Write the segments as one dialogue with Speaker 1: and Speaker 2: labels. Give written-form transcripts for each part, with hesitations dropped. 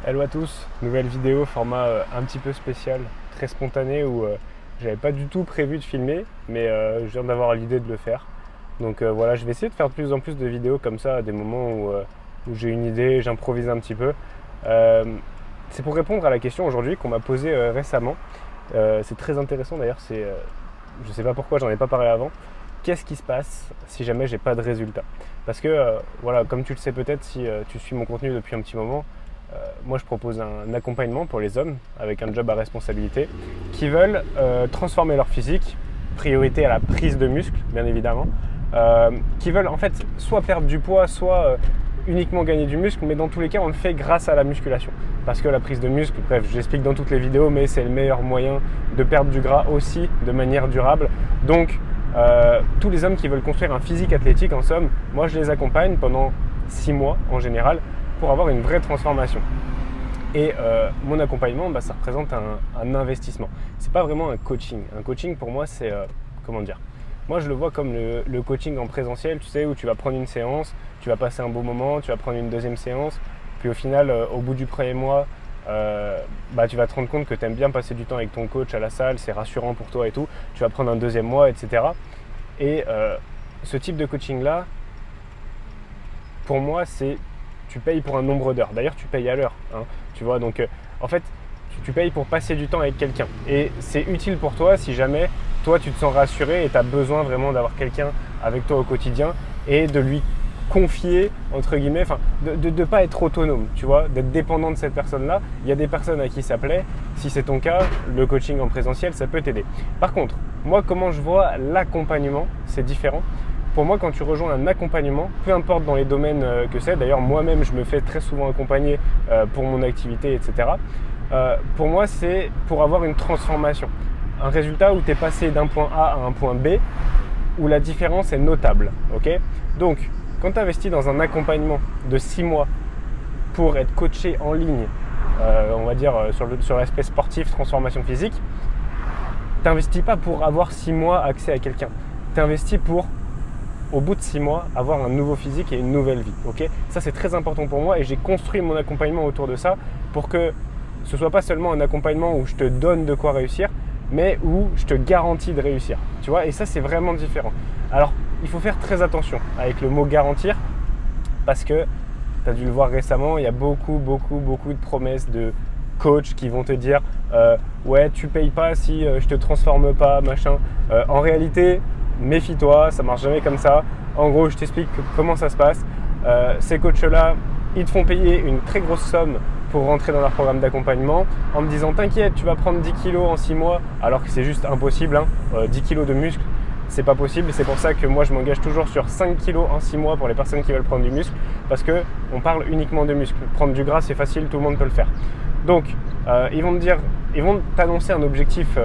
Speaker 1: Hello à tous, nouvelle vidéo, format un petit peu spécial, très spontané où j'avais pas du tout prévu de filmer, mais je viens d'avoir l'idée de le faire. Donc voilà, je vais essayer de faire de plus en plus de vidéos comme ça, à des moments où j'ai une idée, j'improvise un petit peu. C'est pour répondre à la question aujourd'hui qu'on m'a posée récemment. C'est très intéressant d'ailleurs, je sais pas pourquoi j'en ai pas parlé avant. Qu'est-ce qui se passe si jamais j'ai pas de résultat? Parce que voilà, comme tu le sais peut-être si tu suis mon contenu depuis un petit moment, moi je propose un accompagnement pour les hommes avec un job à responsabilité qui veulent transformer leur physique, priorité à la prise de muscle bien évidemment, qui veulent en fait soit perdre du poids, soit uniquement gagner du muscle, mais dans tous les cas on le fait grâce à la musculation. Parce que la prise de muscle, bref, je l'explique dans toutes les vidéos, mais c'est le meilleur moyen de perdre du gras aussi de manière durable. Donc tous les hommes qui veulent construire un physique athlétique, en somme, moi je les accompagne pendant 6 mois en général pour avoir une vraie transformation. Et mon accompagnement, ça représente un investissement. C'est pas vraiment un coaching. Un coaching pour moi, c'est comment dire. Moi, je le vois comme le coaching en présentiel, tu sais, où tu vas prendre une séance, tu vas passer un beau moment, tu vas prendre une deuxième séance, puis au final, au bout du premier mois, tu vas te rendre compte que tu aimes bien passer du temps avec ton coach à la salle, c'est rassurant pour toi et tout. Tu vas prendre un deuxième mois, etc. Et ce type de coaching-là, pour moi, c'est tu payes pour un nombre d'heures. D'ailleurs, tu payes à l'heure. Tu vois, donc en fait, tu payes pour passer du temps avec quelqu'un. Et c'est utile pour toi si jamais toi, tu te sens rassuré et tu as besoin vraiment d'avoir quelqu'un avec toi au quotidien et de lui confier, entre guillemets, de ne pas être autonome, tu vois, d'être dépendant de cette personne-là. Il y a des personnes à qui ça plaît. Si c'est ton cas, le coaching en présentiel, ça peut t'aider. Par contre, moi, comment je vois l'accompagnement, c'est différent. Pour moi, quand tu rejoins un accompagnement, peu importe dans les domaines que c'est, d'ailleurs moi-même je me fais très souvent accompagner pour mon activité, etc. Pour moi, c'est pour avoir une transformation. Un résultat où tu es passé d'un point A à un point B, où la différence est notable. Okay, donc, quand tu investis dans un accompagnement de 6 mois pour être coaché en ligne, on va dire sur l'aspect sportif, transformation physique, tu n'investis pas pour avoir 6 mois accès à quelqu'un. Tu investis pour au bout de 6 mois, avoir un nouveau physique et une nouvelle vie. Okay, ça, c'est très important pour moi et j'ai construit mon accompagnement autour de ça pour que ce ne soit pas seulement un accompagnement où je te donne de quoi réussir, mais où je te garantis de réussir. Tu vois, et ça, c'est vraiment différent. Alors, il faut faire très attention avec le mot garantir parce que tu as dû le voir récemment, il y a beaucoup de promesses de coachs qui vont te dire ouais, tu payes pas si je te transforme pas, machin. En réalité, méfie-toi, ça marche jamais comme ça. En gros, je t'explique comment ça se passe. Ces coachs-là, ils te font payer une très grosse somme pour rentrer dans leur programme d'accompagnement en me disant t'inquiète, tu vas prendre 10 kilos en 6 mois, alors que c'est juste impossible. 10 kilos de muscle, c'est pas possible. C'est pour ça que moi, je m'engage toujours sur 5 kilos en 6 mois pour les personnes qui veulent prendre du muscle parce qu'on parle uniquement de muscle. Prendre du gras, c'est facile, tout le monde peut le faire. Donc, ils vont t'annoncer un objectif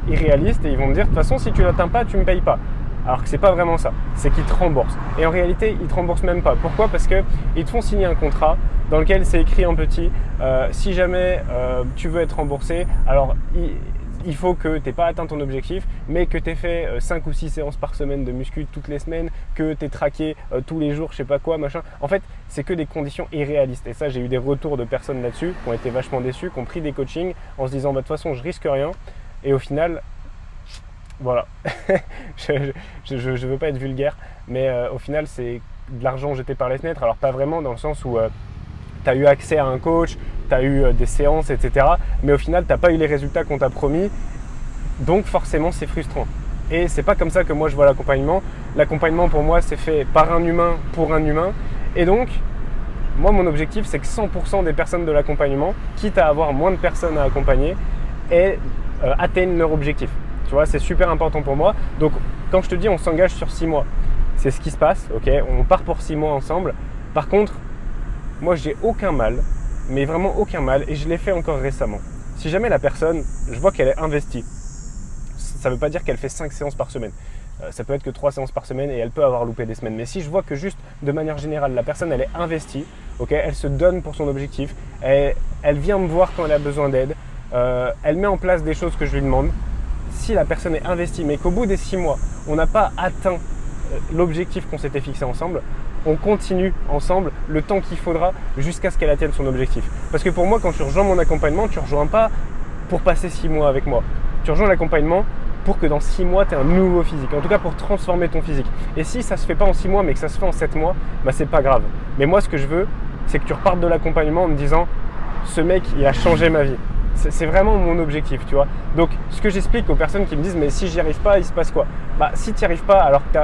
Speaker 1: irréaliste et ils vont te dire de toute façon, si tu l'atteins pas, tu me payes pas. Alors que c'est pas vraiment ça, c'est qu'ils te remboursent. Et en réalité, ils te remboursent même pas. Pourquoi? Parce qu'ils te font signer un contrat dans lequel c'est écrit en petit si jamais tu veux être remboursé, alors il faut que tu n'aies pas atteint ton objectif, mais que tu aies fait 5 ou 6 séances par semaine de muscu toutes les semaines, que tu aies traqué tous les jours, je sais pas quoi, machin. En fait, c'est que des conditions irréalistes. Et ça, j'ai eu des retours de personnes là-dessus qui ont été vachement déçues, qui ont pris des coachings en se disant de toute façon, je risque rien. Et au final, voilà, je veux pas être vulgaire, mais au final, c'est de l'argent jeté par les fenêtres. Alors, pas vraiment dans le sens où tu as eu accès à un coach, tu as eu des séances, etc. Mais au final, tu n'as pas eu les résultats qu'on t'a promis. Donc, forcément, c'est frustrant. Et c'est pas comme ça que moi, je vois l'accompagnement. L'accompagnement, pour moi, c'est fait par un humain pour un humain. Et donc, moi, mon objectif, c'est que 100% des personnes de l'accompagnement, quitte à avoir moins de personnes à accompagner, atteignent leur objectif. Tu vois, c'est super important pour moi. Donc, quand je te dis on s'engage sur 6 mois, c'est ce qui se passe. Ok, on part pour 6 mois ensemble. Par contre, moi, j'ai aucun mal, mais vraiment aucun mal, et je l'ai fait encore récemment. Si jamais la personne, je vois qu'elle est investie, ça ne veut pas dire qu'elle fait 5 séances par semaine. Ça peut être que 3 séances par semaine et elle peut avoir loupé des semaines. Mais si je vois que juste de manière générale, la personne, elle est investie, okay, elle se donne pour son objectif, elle vient me voir quand elle a besoin d'aide, elle met en place des choses que je lui demande. Si la personne est investie, mais qu'au bout des 6 mois, on n'a pas atteint l'objectif qu'on s'était fixé ensemble, on continue ensemble le temps qu'il faudra jusqu'à ce qu'elle atteigne son objectif. Parce que pour moi, quand tu rejoins mon accompagnement, tu ne rejoins pas pour passer 6 mois avec moi. Tu rejoins l'accompagnement pour que dans 6 mois, tu aies un nouveau physique. En tout cas, pour transformer ton physique. Et si ça ne se fait pas en 6 mois, mais que ça se fait en 7 mois, bah, c'est pas grave. Mais moi, ce que je veux, c'est que tu repartes de l'accompagnement en me disant « ce mec, il a changé ma vie ». C'est vraiment mon objectif, tu vois. Donc, ce que j'explique aux personnes qui me disent « mais si j'y arrive pas, il se passe quoi ?» Bah, si tu n'y arrives pas alors que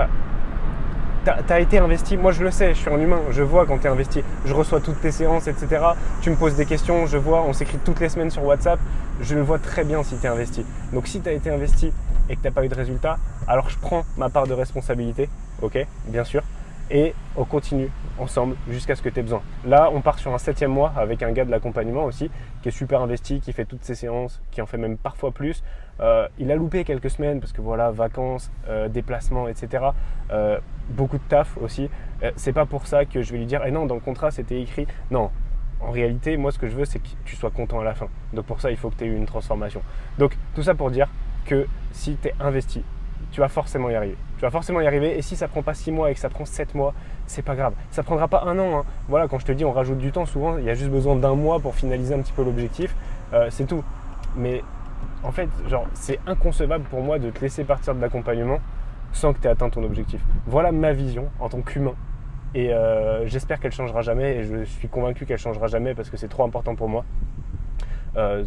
Speaker 1: tu as été investi, moi je le sais, je suis un humain, je vois quand tu es investi, je reçois toutes tes séances, etc. Tu me poses des questions, je vois, on s'écrit toutes les semaines sur WhatsApp, je le vois très bien si tu es investi. Donc si tu as été investi et que tu n'as pas eu de résultat, alors je prends ma part de responsabilité, ok, bien sûr, et on continue ensemble jusqu'à ce que tu aies besoin. Là, on part sur un 7e mois avec un gars de l'accompagnement aussi, qui est super investi, qui fait toutes ses séances, qui en fait même parfois plus. Il a loupé quelques semaines parce que voilà, vacances, déplacements, etc. Beaucoup de taf aussi. C'est pas pour ça que je vais lui dire non, dans le contrat c'était écrit. Non, en réalité, moi ce que je veux c'est que tu sois content à la fin. Donc pour ça, il faut que tu aies eu une transformation. Donc tout ça pour dire que si tu es investi, tu vas forcément y arriver. Tu vas forcément y arriver et si ça prend pas 6 mois et que ça prend 7 mois, c'est pas grave. Ça prendra pas un an. Hein. Voilà, quand je te dis on rajoute du temps, souvent il y a juste besoin d'un mois pour finaliser un petit peu l'objectif. C'est tout. Mais en fait, genre, c'est inconcevable pour moi de te laisser partir de l'accompagnement sans que tu aies atteint ton objectif. Voilà ma vision en tant qu'humain. Et j'espère qu'elle changera jamais et je suis convaincu qu'elle changera jamais parce que c'est trop important pour moi.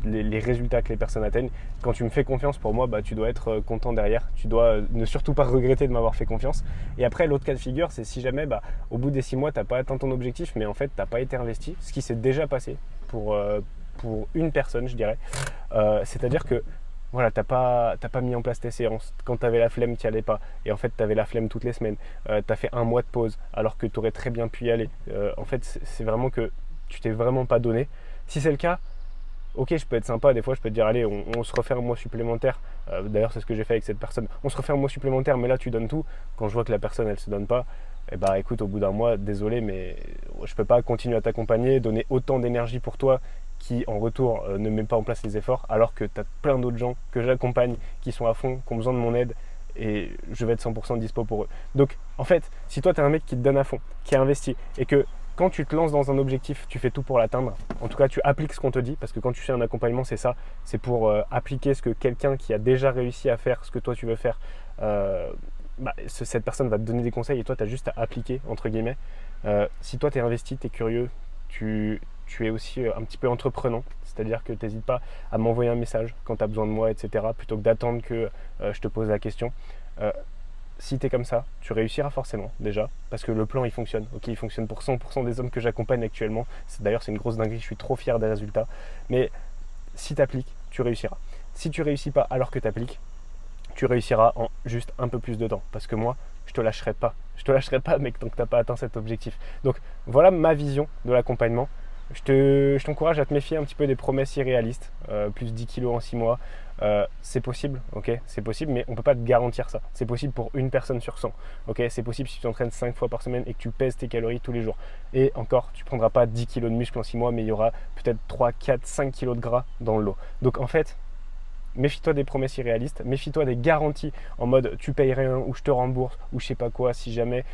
Speaker 1: Les résultats que les personnes atteignent. Quand tu me fais confiance, pour moi, bah, tu dois être content derrière. Tu dois ne surtout pas regretter de m'avoir fait confiance. Et après, l'autre cas de figure, c'est si jamais, bah, au bout des 6 mois, tu n'as pas atteint ton objectif, mais en fait, tu n'as pas été investi, ce qui s'est déjà passé pour une personne, je dirais. C'est-à-dire que voilà, t'as pas mis en place tes séances. Quand tu avais la flemme, tu n'y allais pas. Et en fait, tu avais la flemme toutes les semaines. Tu as fait un mois de pause alors que tu aurais très bien pu y aller. En fait, c'est vraiment que tu t'es vraiment pas donné. Si c'est le cas, ok, je peux être sympa, des fois je peux te dire allez, on se refait un mois supplémentaire. D'ailleurs, c'est ce que j'ai fait avec cette personne. On se refait un mois supplémentaire, mais là tu donnes tout. Quand je vois que la personne elle se donne pas, eh bah écoute, au bout d'un mois, désolé, mais je peux pas continuer à t'accompagner, donner autant d'énergie pour toi qui en retour ne met pas en place les efforts, alors que tu as plein d'autres gens que j'accompagne qui sont à fond, qui ont besoin de mon aide et je vais être 100% dispo pour eux. Donc en fait, si toi tu es un mec qui te donne à fond, qui a investi et que quand tu te lances dans un objectif, tu fais tout pour l'atteindre. En tout cas, tu appliques ce qu'on te dit, parce que quand tu fais un accompagnement, c'est ça. C'est pour appliquer ce que quelqu'un qui a déjà réussi à faire, ce que toi tu veux faire, cette personne va te donner des conseils et toi, tu as juste à appliquer, entre guillemets. Si toi, tu es investi, tu es curieux, tu es aussi un petit peu entreprenant, c'est-à-dire que tu n'hésites pas à m'envoyer un message quand tu as besoin de moi, etc., plutôt que d'attendre que je te pose la question. Si tu es comme ça, tu réussiras forcément déjà, parce que le plan il fonctionne. Ok, il fonctionne pour 100% des hommes que j'accompagne actuellement. D'ailleurs, c'est une grosse dinguerie, je suis trop fier des résultats. Mais si tu appliques, tu réussiras. Si tu réussis pas alors que tu appliques, tu réussiras en juste un peu plus de temps. Parce que moi, je te lâcherai pas. Je te lâcherai pas, mec, tant que tu n'as pas atteint cet objectif. Donc voilà ma vision de l'accompagnement. Je t'encourage à te méfier un petit peu des promesses irréalistes, plus 10 kilos en 6 mois, c'est possible, ok, c'est possible, mais on ne peut pas te garantir ça. C'est possible pour une personne sur 100, ok, c'est possible si tu t'entraînes 5 fois par semaine et que tu pèses tes calories tous les jours. Et encore, tu ne prendras pas 10 kilos de muscle en 6 mois, mais il y aura peut-être 3, 4, 5 kilos de gras dans le lot. Donc en fait, méfie-toi des promesses irréalistes, méfie-toi des garanties en mode tu payes rien ou je te rembourse ou je sais pas quoi si jamais.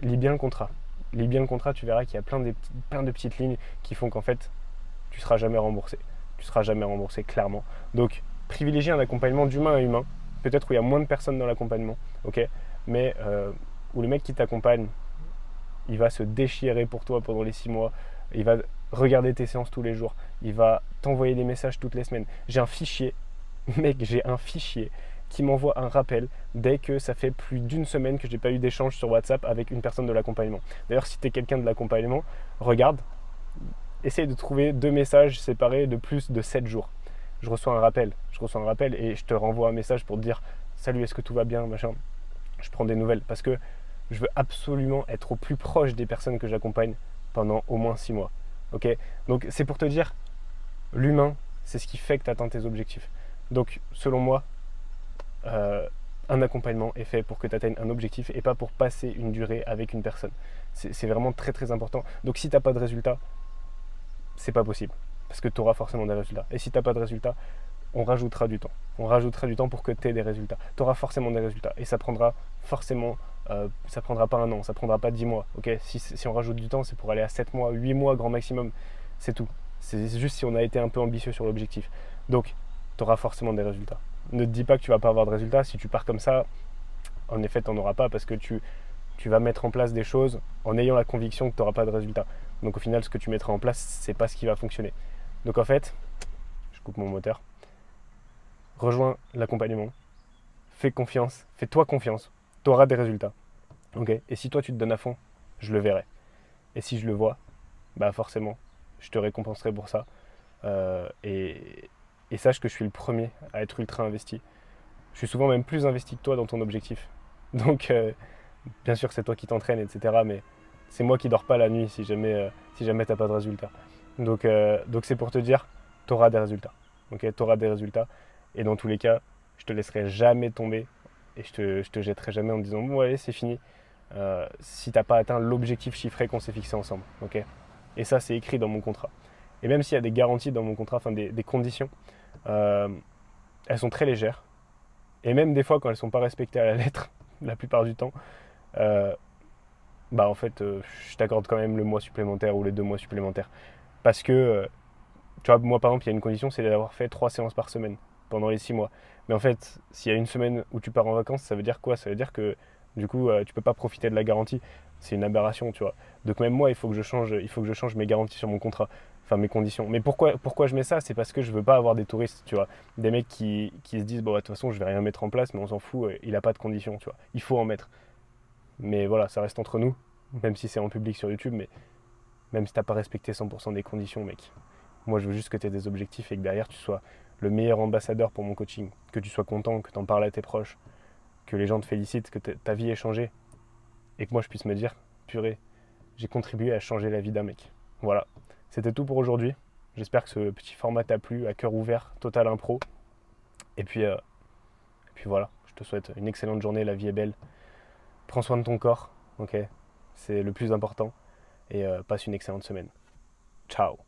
Speaker 1: Lis bien le contrat. Lis bien le contrat, tu verras qu'il y a plein de petites lignes qui font qu'en fait, tu ne seras jamais remboursé. Tu ne seras jamais remboursé, clairement. Donc, privilégie un accompagnement d'humain à humain, peut-être où il y a moins de personnes dans l'accompagnement, ok, mais où le mec qui t'accompagne, il va se déchirer pour toi pendant les 6 mois, il va regarder tes séances tous les jours, il va t'envoyer des messages toutes les semaines. J'ai un fichier, mec, j'ai un fichier qui m'envoie un rappel dès que ça fait plus d'une semaine que je n'ai pas eu d'échange sur WhatsApp avec une personne de l'accompagnement. D'ailleurs, si tu es quelqu'un de l'accompagnement, regarde, essaye de trouver 2 messages séparés de plus de 7 jours. Je reçois un rappel et je te renvoie un message pour te dire « Salut, est-ce que tout va bien ?» machin. Je prends des nouvelles parce que je veux absolument être au plus proche des personnes que j'accompagne pendant au moins 6 mois. Okay, donc c'est pour te dire, l'humain, c'est ce qui fait que tu atteins tes objectifs. Donc selon moi, un accompagnement est fait pour que tu atteignes un objectif et pas pour passer une durée avec une personne. C'est vraiment très très important. Donc si tu n'as pas de résultat, c'est pas possible parce que tu auras forcément des résultats. Et si tu n'as pas de résultats, on rajoutera du temps. On rajoutera du temps pour que tu aies des résultats. Tu auras forcément des résultats et ça prendra forcément ça prendra pas 1 an, ça prendra pas 10 mois. Ok, si on rajoute du temps, c'est pour aller à 7 mois, 8 mois grand maximum. C'est tout. C'est juste si on a été un peu ambitieux sur l'objectif. Donc, tu auras forcément des résultats. Ne te dis pas que tu vas pas avoir de résultats. Si tu pars comme ça, en effet, tu n'en auras pas parce que tu vas mettre en place des choses en ayant la conviction que tu n'auras pas de résultats. Donc au final, ce que tu mettras en place, c'est pas ce qui va fonctionner. Donc en fait, je coupe mon moteur, rejoins l'accompagnement, fais confiance, fais-toi confiance, tu auras des résultats. Okay, et si toi tu te donnes à fond, je le verrai. Et si je le vois, bah forcément, je te récompenserai pour ça. Et sache que je suis le premier à être ultra investi. Je suis souvent même plus investi que toi dans ton objectif. Donc, bien sûr, c'est toi qui t'entraînes, etc. Mais c'est moi qui dors pas la nuit si jamais t'as pas de résultats. Donc c'est pour te dire, tu auras des résultats. Okay, tu auras des résultats. Et dans tous les cas, je te laisserai jamais tomber et je te jetterai jamais en te disant bon allez c'est fini si t'as pas atteint l'objectif chiffré qu'on s'est fixé ensemble. Okay, et ça c'est écrit dans mon contrat. Et même s'il y a des garanties dans mon contrat, enfin des conditions, elles sont très légères. Et même des fois quand elles sont pas respectées à la lettre, la plupart du temps, bah en fait je t'accorde quand même le mois supplémentaire ou les 2 mois supplémentaires. Parce que tu vois, moi par exemple, il y a une condition, c'est d'avoir fait 3 séances par semaine pendant les 6 mois. Mais en fait, s'il y a une semaine où tu pars en vacances, ça veut dire quoi? Ça veut dire que du coup, tu peux pas profiter de la garantie. C'est une aberration, tu vois. Donc même moi, il faut que je change mes garanties sur mon contrat, enfin mes conditions. Mais pourquoi je mets ça? C'est parce que je veux pas avoir des touristes, tu vois, des mecs qui se disent bon, de toute façon, je vais rien mettre en place, mais on s'en fout, il a pas de conditions, tu vois. Il faut en mettre. Mais voilà, ça reste entre nous, même si c'est en public sur YouTube, mais même si t'as pas respecté 100% des conditions, mec. Moi, je veux juste que tu aies des objectifs et que derrière, tu sois le meilleur ambassadeur pour mon coaching. Que tu sois content, que tu en parles à tes proches, que les gens te félicitent, que ta vie ait changé. Et que moi, je puisse me dire, purée, j'ai contribué à changer la vie d'un mec. Voilà. C'était tout pour aujourd'hui. J'espère que ce petit format t'a plu, à cœur ouvert, total impro. Et puis voilà, je te souhaite une excellente journée, la vie est belle. Prends soin de ton corps, ok? C'est le plus important. Et passe une excellente semaine. Ciao.